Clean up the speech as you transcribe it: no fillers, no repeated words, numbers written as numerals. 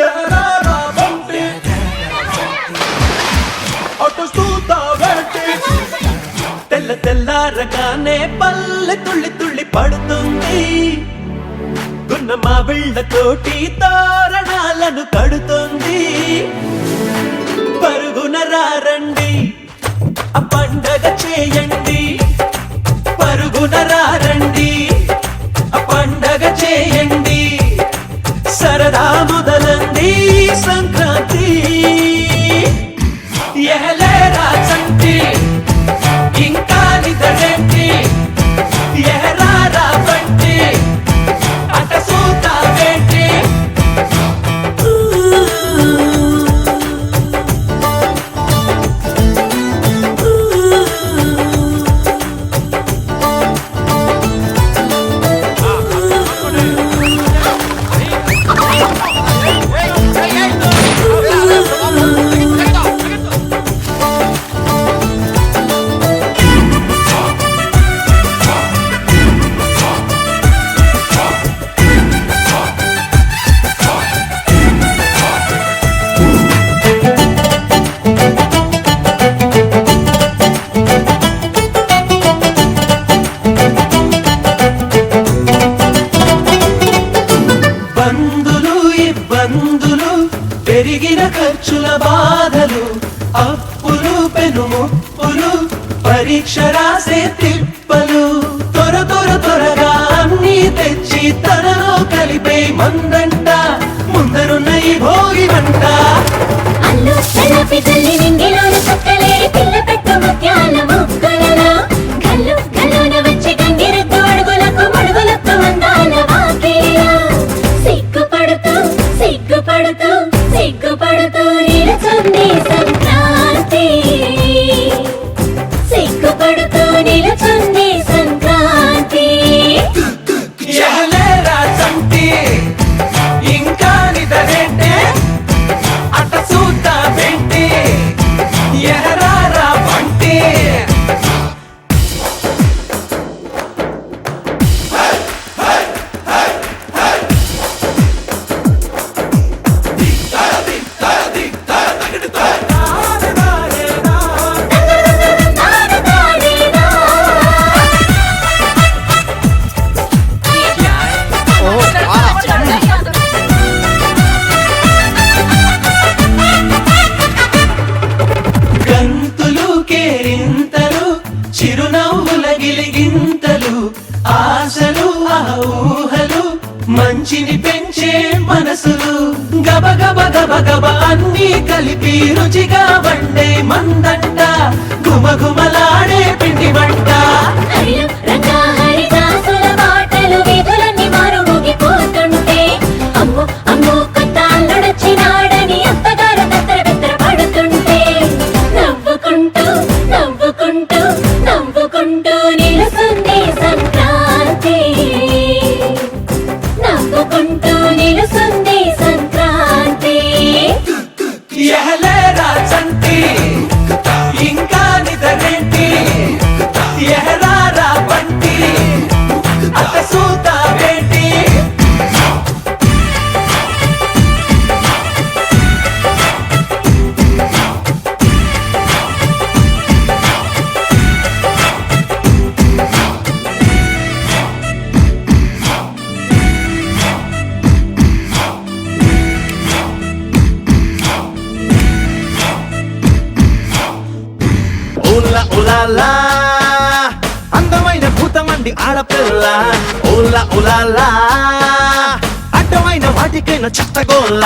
ఎరారా బంటి అటుస్తూతావేంటి తెల్ల తెల్లారగానే పల్లె తుళ్ళి తుళ్ళి పడుతుంది గున్న మా బిళ్ళతోటి తోరణాలను కడుతుంది పరుగున రారండి ఆ పండగ చేయండి పరుగున రారండి ఆ పండగ చేయండి సరదా మొదలండి సంక్రాంతి ఎహలేరా చంటి ఇంకా నిదడేంటి ఎహరారా బంటి అట సూతావేంటి ఇబ్బందులు పెరిగిన ఖర్చుల బాధలు అప్పులు పెనుముప్పులు పరీక్ష రాసే తిప్పలు త్వరగా అన్ని తెచ్చి తనలో కలిపే మందంట ముందరున్న ఈ భోగి మంట సిగ్గుపడుతూ నిలుచుంది సంక్రాంతి సిగ్గుపడుతూ నిలుచుంది సంక్రాంతి ఎహలేరా చంటి ఇంకా నిదరేంటే అట సూతావేంటి ఎహరారా బంటి గంతులు కేరింతలు చిరునవ్వుల గిలిగింతలు ఆశలు ఆ ఊహలు మంచిని పెంచే మనసులు గబ గబ గబ గబ అన్ని కలిపి రుచిగా వండే మందంట గుమగుమలాడే పిండి వంట నవ్వుకుంటూ నిలుసుంది సంక్రాంతి నవ్వుకుంటూ నిలుసుంది సంక్రాంతి ఎహలేరా చంటి ఇంకా నిదరేంటి ఎహరారా బంటి అట సూతావేంటి ఉలాలా అందమైన భూతమండి ఆడపిల్ల ఉలా ఉలాలా అడ్డమైన వాటికైనా చెత్తగోళ్ళ